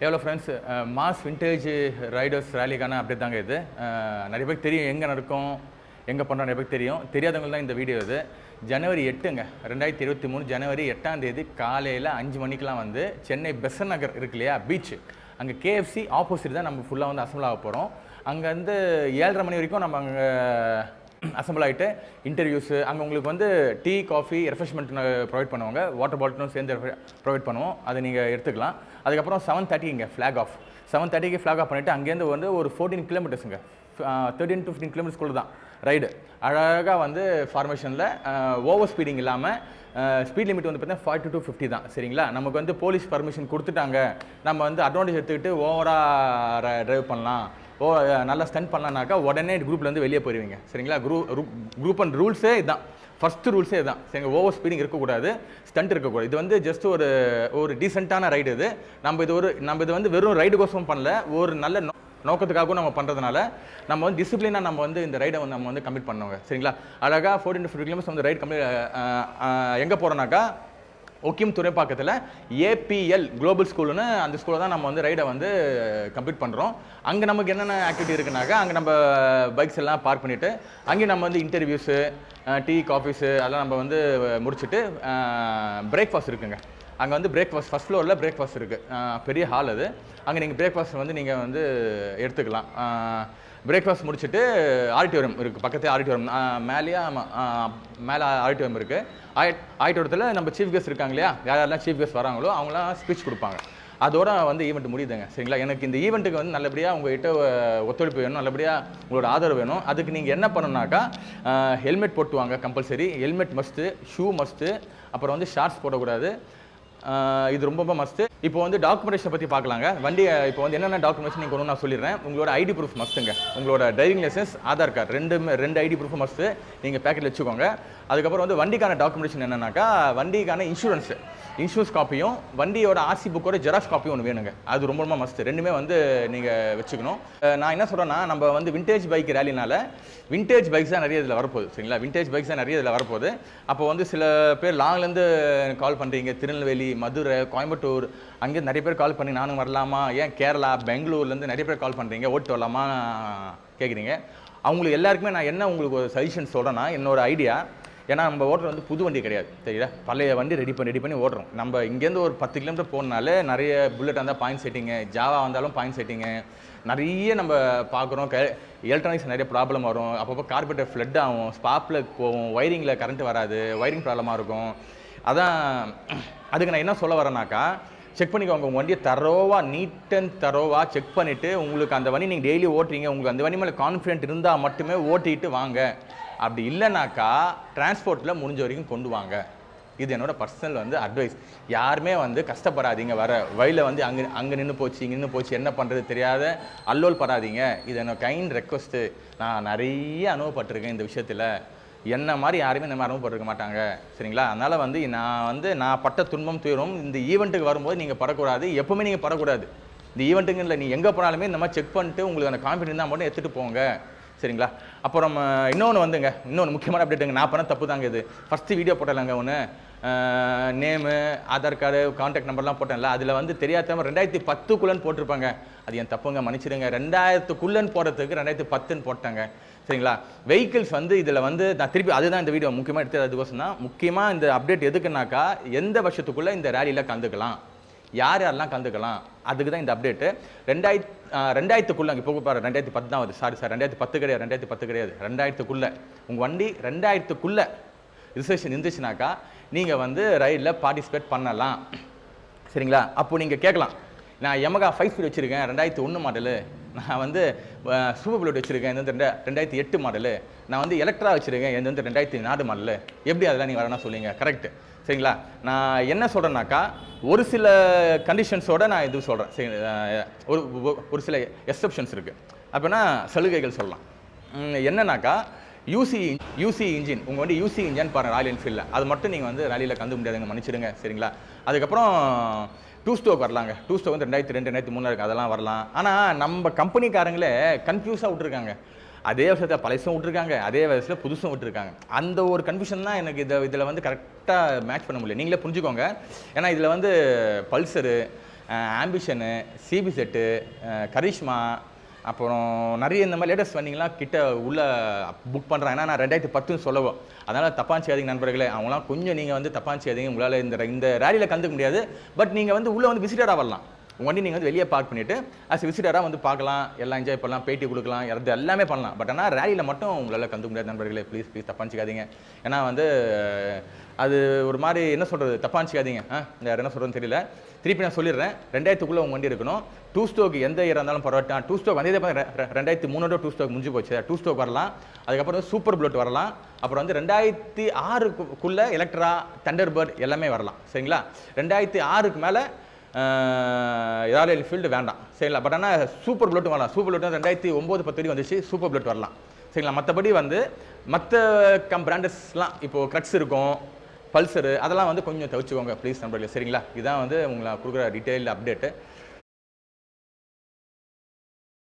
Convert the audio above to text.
எவ்வளோ friends mass vintage riders ரேலிக்கான update தாங்க இது. நிறைய பேருக்கு தெரியும் எங்கே நடக்கும், எங்கே பண்ணுறோம், நிறைய பேருக்கு தெரியும். தெரியாதவங்க தான் இந்த வீடியோ இது. ஜனவரி 8ங்க 2023 ஜனவரி 8ஆம் தேதி காலையில் 5 மணிக்கெலாம் வந்து சென்னை பெசன்ட் நகர் இருக்கு இல்லையா, பீச், அங்கே KFC ஆப்போசிட் தான் நம்ம ஃபுல்லாக வந்து அசம்பிள் ஆக போகிறோம். அங்கே வந்து 7:30 மணி வரைக்கும் நம்ம அங்கே அசம்பிள் ஆகிட்டு இன்டர்வியூஸு, அங்கே உங்களுக்கு வந்து டீ, காஃபி, ரெஃப்ரெஷ்மெண்ட் ப்ரொவைட் பண்ணுவாங்க. வாட்டர் பாட்டிலும் சேர்ந்து ப்ரொவைட் பண்ணுவோம், அதை நீங்கள் எடுத்துக்கலாம். அதுக்கப்புறம் 7:30 இங்கே ஃப்ளாக் ஆஃப், 7:30க்கு ஃப்ளாக் ஆஃப் பண்ணிவிட்டு அங்கேருந்து வந்து ஒரு 14 கிலோமீட்டர்ஸுங்க, 13 to 15 கிலோமீட்டர்ஸ்குள்ளே தான் ரைடு. அழகாக வந்து ஃபார்மேஷனில் ஓவர் ஸ்பீடிங் இல்லாமல் ஸ்பீட் லிமிட் வந்து பார்த்தீங்கன்னா 40 to 50 தான். சரிங்களா, நமக்கு வந்து போலீஸ் பர்மிஷன் கொடுத்துட்டாங்க, நம்ம வந்து அட்வான்டேஜ் எடுத்துக்கிட்டு ஓவராக ட்ரைவ் பண்ணலாம், நல்லா ஸ்டண்ட் பண்ணலான்னாக்கா உடனே குரூப்லேருந்து வெளியே போயிடுவீங்க. சரிங்களா, குரூப் அண்ட் ரூல்ஸே இதுதான், ஃபஸ்ட்டு ரூல்ஸே இதுதான். சரிங்க, ஓவர் ஸ்பீடிங் இருக்கக்கூடாது, ஸ்டண்ட் இருக்கக்கூடாது. இது வந்து ஜஸ்ட் ஒரு டீசெண்டான ரைடு இது. நம்ம இது வந்து வெறும் ரைடு கோசம் பண்ணல, ஒரு நல்ல நோக்கத்துக்காகவும் நம்ம பண்ணுறதுனால நம்ம வந்து டிசிப்ளினாக நம்ம வந்து இந்த ரைடை வந்து நம்ம வந்து கம்ப்ளீட் பண்ணுவோங்க. சரிங்களா, அழகாக 14 to 15 கிலோமீட்டர்ஸ் வந்து ரைடு கம்ப்ளீட். எங்கே போகிறோன்னாக்கா ஒக்கியம் துறைப்பாக்கத்தில் APL குளோபல் ஸ்கூல்னு அந்த ஸ்கூலில் தான் நம்ம வந்து ரைடை வந்து கம்ப்ளீட் பண்ணுறோம். அங்கே நமக்கு என்னென்ன ஆக்டிவிட்டி இருக்குனாக்கா, அங்கே நம்ம பைக்ஸ் எல்லாம் பார்க் பண்ணிவிட்டு அங்கே நம்ம வந்து இன்டர்வியூஸு, டீ, காஃபீஸு அதெல்லாம் நம்ம வந்து முடிச்சுட்டு பிரேக்ஃபாஸ்ட் இருக்குங்க. அங்கே வந்து பிரேக்ஃபாஸ்ட் ஃபஸ்ட் ஃப்ளோரில் பிரேக்ஃபாஸ்ட் இருக்குது, பெரிய ஹால் அது. அங்கே நீங்கள் பிரேக்ஃபாஸ்ட் வந்து நீங்கள் வந்து எடுத்துக்கலாம். பிரேக்ஃபாஸ்ட் முடிச்சுட்டு ஆடிட்டோரியம் இருக்குது, பக்கத்தே ஆடிட்டோரியம், மேலே ஆடிட்டோரியம் இருக்குது. ஆடிட்டோரியத்தில் நம்ம சீஃப் கெஸ்ட் இருக்காங்க இல்லையா, யாரெல்லாம் சீஃப் கெஸ்ட் வராங்களோ அவங்களாம் ஸ்பீச் கொடுப்பாங்க. அதோட வந்து ஈவெண்ட் முடியுதுங்க. சரிங்களா, எனக்கு இந்த ஈவெண்ட்டுக்கு வந்து நல்லபடியாக உங்கள்கிட்ட ஒத்துழைப்பு வேணும், நல்லபடியாக உங்களோட ஆதரவு வேணும். அதுக்கு நீங்கள் என்ன பண்ணணுன்னாக்கா, ஹெல்மெட் போட்டு வாங்க, compulsory helmet must, shoe must, அப்புறம் வந்து ஷார்ட்ஸ் போடக்கூடாது, இது ரொம்ப மஸ்ட்டு. இப்போ வந்து டாக்குமெண்டேஷனை பற்றி பார்க்கலாங்க. வண்டி இப்போ வந்து என்னென்ன டாக்குமெண்டேஷன் நீங்கள் ஒன்று நான் சொல்லிடுறேன். உங்களோட ஐடி ப்ரூஃப் மஸ்ட்டுங்க, உங்களோட டிரைவிங் லைசன்ஸ், ஆதார் கார்டு, ரெண்டு ஐடி ப்ரூஃப் மஸ்ட்டு நீங்கள் பேக்கெட்டில் வச்சுக்கோங்க. அதுக்கப்புறம் வந்து வண்டிக்கான டாக்குமெண்டேஷன் என்னென்னாக்கா, வண்டிக்கான இன்சூரன்ஸ் காப்பியும் வண்டியோட RC புக்கோட ஜெராக்ஸ் காப்பியும் ஒன்று வேணுங்க. அது ரொம்ப மஸ்ட்டு, ரெண்டுமே வந்து நீங்கள் வச்சுக்கணும். நான் என்ன சொல்கிறேன்னா, நம்ம வந்து விண்டேஜ் பைக் ரேலினால விண்டேஜ் பைக்ஸ் தான் நிறைய இதில் வரப்போகுது. சரிங்களா, விண்டேஜ் பைக்ஸ் தான் நிறைய இதில் வரப்போகுது. அப்போ வந்து சில பேர் லாங்லேருந்து கால் பண்ணுறீங்க, திருநெல்வேலி, மதுரை, கோயம்புத்தூர், அங்கே நிறைய பேர் கால் பண்ணி நானும் வரலாமா, ஏன் கேரளா, பெங்களூர்லேருந்து நிறைய பேர் கால் பண்ணுறீங்க, ஓட்டு வரலாமா கேட்குறீங்க. அவங்களுக்கு எல்லாருக்குமே நான் என்ன உங்களுக்கு ஒரு சஜஷன் சொல்கிறேன்னா, என்னோட ஐடியா, ஏன்னா நம்ம ஓட்டுறது வந்து புது வண்டி கிடையாது, தெரியல, பழைய வண்டி ரெடி பண்ணி ஓட்டுறோம். நம்ம இங்கேருந்து ஒரு 10 கிலோமீட்டர் போனாலே நிறைய புல்லட் வந்தால் பாயிண்ட் செட்டிங்கு, ஜாவா வந்தாலும் பாயிண்ட் செட்டிங்கு நிறைய நம்ம பார்க்குறோம். எலக்ட்ரானிக்ஸ் நிறைய ப்ராப்ளம் வரும், அப்பப்போ கார்பரேட்டர் ஃப்ளட் ஆகும், ஸ்பார்க்கில் போகும், ஒயரிங்கில் கரண்ட் வராது, ஒயரிங் ப்ராப்ளமாக இருக்கும். அதான் அதுக்கு நான் என்ன சொல்ல வரேன்னாக்கா, செக் பண்ணிக்கோங்க உங்கள் வண்டியை நீட் அண்ட் தரோவாக செக் பண்ணிவிட்டு, உங்களுக்கு அந்த வண்டி நீங்கள் டெய்லி ஓட்டுறீங்க, உங்களுக்கு அந்த வண்டி மேலே கான்ஃபிடென்ட் இருந்தால் மட்டுமே ஓட்டிட்டு வாங்க. அப்படி இல்லைனாக்கா டிரான்ஸ்போர்ட்டில் முடிஞ்ச வரைக்கும் கொண்டு வாங்க. இது என்னோட பர்சனல் வந்து அட்வைஸ். யாருமே வந்து கஷ்டப்படாதீங்க, வர வழியில் வந்து அங்கே நின்று போச்சு, இங்கே நின்று போச்சு, என்ன பண்ணுறது தெரியாத அல்லோல் படாதீங்க. இது என்னோட கைண்ட் ரெக்வஸ்ட்டு. நான் நிறைய அனுபவப்பட்டிருக்கேன் இந்த விஷயத்தில், என்ன மாதிரி யாருமே இந்த மாதிரி அனுபவப்பட்டிருக்க மாட்டாங்க. சரிங்களா, அதனால் வந்து நான் பட்ட துன்பம் துயரும் இந்த ஈவெண்ட்டுக்கு வரும்போது நீங்கள் படக்கூடாது, எப்போவுமே நீங்கள் படக்கூடாது. இந்த ஈவெண்ட்டுங்க இல்லை, நீ எங்கே போனாலுமே இந்த மாதிரி செக் பண்ணிட்டு உங்களுக்கு அந்த கான்ஃபிடென்ட் தான் மட்டும் எடுத்துகிட்டு போங்க. சரிங்களா, அப்புறம் இன்னொன்று முக்கியமான அப்டேட்டுங்க. நான் பண்ண தப்பு தாங்க இது. ஃபஸ்ட்டு வீடியோ போட்டலாங்க ஒன்று, நேமு, ஆதார் கார்டு, கான்டாக்ட் நம்பர்லாம் போட்டேன்ல, அதில் வந்து தெரியாதவங்க 2010க்குள்ளன்னு போட்டிருப்பாங்க. அது என் தப்புங்க, மன்னிச்சிடுங்க. 2000க்குள்ளன்னு போடுறதுக்கு 2010ன்னு போட்டாங்க. சரிங்களா, வெஹிக்கிள்ஸ் வந்து இதில் வந்து நான் திருப்பி அதுதான் இந்த வீடியோ முக்கியமாக எடுத்தது. அதுக்கோசம் தான் முக்கியமாக இந்த அப்டேட் எதுக்குன்னாக்கா, எந்த வருஷத்துக்குள்ளே இந்த ரேலியில் கலந்துக்கலாம், யாரெல்லாம் கலந்துக்கலாம், அதுக்கு தான் இந்த அப்டேட்டு. 2000க்குள்ளே இப்போ பாரு, 2010 தான் வருது, சாரி 2010 கிடையாது, 2010 கிடையாது, 2000க்குள்ளே உங்கள் வண்டி 2000க்குள்ளே ரிசர்வேஷன் இருந்துச்சுனாக்கா நீங்கள் வந்து ரைடில் பார்ட்டிசிபேட் பண்ணலாம். சரிங்களா, அப்போது நீங்கள் கேட்கலாம், நான் Yamaha 5 ஸ்பீட் வச்சுருக்கேன், 2001 மாடலு, நான் வந்து சூப்பர் புல்லட் வச்சுருக்கேன், இது வந்து 2008 மாடலு, நான் வந்து எலக்ட்ரா வச்சுருக்கேன், இது வந்து 2004 மாடலு, எப்படி அதெல்லாம் நீங்கள் வரணும் சொல்லுங்க. கரெக்டு. சரிங்களா, நான் என்ன சொல்கிறேன்னாக்கா, ஒரு சில கண்டிஷன்ஸோடு நான் இது சொல்கிறேன். சரி, ஒரு சில எக்ஸப்ஷன்ஸ் இருக்குது. அப்படின்னா சலுகைகள் சொல்லலாம். என்னன்னாக்கா, யூசி இன்ஜின், உங்கள் வண்டி யூசி இன்ஜின் பாருங்கள் ராயல் என்ஃபீல்டில், அது மட்டும் நீங்கள் வந்து ரேலியில் கலந்து முடியாதுங்க, மன்னிச்சிடுங்க. சரிங்களா, அதுக்கப்புறம் 2 ஸ்டோக் வரலாங்க. 2 ஸ்டோக் வந்து 2002, 2003 இருக்குது, அதெல்லாம் வரலாம். ஆனால் நம்ம கம்பெனிக்காரங்களே கன்ஃபியூஸாக விட்டுருக்காங்க. அதே வருஷத்தை பழசும் விட்டுருக்காங்க, அதே வயசில் புதுசும் விட்டுருக்காங்க. அந்த ஒரு கன்ஃபியூஷன் தான் எனக்கு இதில் வந்து கரெக்டாக மேட்ச் பண்ண முடியல. நீங்களே புரிஞ்சுக்கோங்க. ஏன்னா இதில் வந்து Pulsar, ambition, CP set, Karishma, அப்புறம் நிறைய இந்த மாதிரி லேட்டஸ்ட் வண்டிங்கலாம் கிட்ட உள்ளே புக் பண்ணுறாங்க. ஏன்னா நான் 2010 சொல்லவும், அதனால் தப்பாக செய்யாதீங்க நண்பர்களே. அவங்களாம் கொஞ்சம் நீங்கள் வந்து தப்பாக செய்யாதீங்க. உங்களால் இந்த ரேலியில் கலந்துக்க முடியாது. பட் நீங்கள் வந்து உள்ளே வந்து விசிட்டராக வரலாம். உங்கள் வண்டி நீங்கள் வந்து வெளியே பார்க் பண்ணிவிட்டு விசிட்டராக வந்து பார்க்கலாம், எல்லாம் என்ஜாய் பண்ணலாம், பேட்டி கொடுக்கலாம், எல்லாமே பண்ணலாம். பட் ஆனால் ரேலியில் மட்டும் உங்களால் கலந்துக்க முடியாது நண்பர்களே. ப்ளீஸ் தப்பாக செய்யாதீங்க. ஏன்னா வந்து அது ஒரு மாதிரி என்ன சொல்கிறது, தப்பாக செய்யாதீங்க. என்ன சொல்கிறதுன்னு தெரியல. திருப்பி நான் சொல்லிடுறேன், 2000க்குள்ளே உங்கள் வண்டி இருக்கணும். 2 ஸ்டோக் எந்த இயர் இருந்தாலும் பரவாயில்ல. 2 ஸ்டோக் வந்ததே 2003 2 ஸ்டோக் முடிஞ்சு போச்சு. 2 ஸ்டோக் வரலாம். அதுக்கப்புறம் வந்து சூப்பர் புல்லட் வரலாம். அப்புறம் வந்து 2006க்குள்ளே எலக்ட்ரா, தண்டர்பர்ட் எல்லாமே வரலாம். சரிங்களா? 2006க்கு மேலே ராயல் என்ஃபீல்டு வேண்டாம். சரிங்களா? பட் ஆனால் சூப்பர் புல்லட்டும் வரலாம். சூப்பர் புல்லட் 2009 10 வந்துச்சு. சூப்பர் புல்லட் வரலாம். சரிங்களா? மற்றபடி வந்து மற்ற பிராண்டஸ்லாம் இப்போது க்ரக்ஸ் இருக்கும், பல்சரு, அதெல்லாம் வந்து கொஞ்சம் தவிச்சுக்கோங்க ப்ளீஸ் நண்பர்களே. சரிங்களா? இதுதான் வந்து உங்களை கொடுக்குற டீட்டெயில் அப்டேட்டு.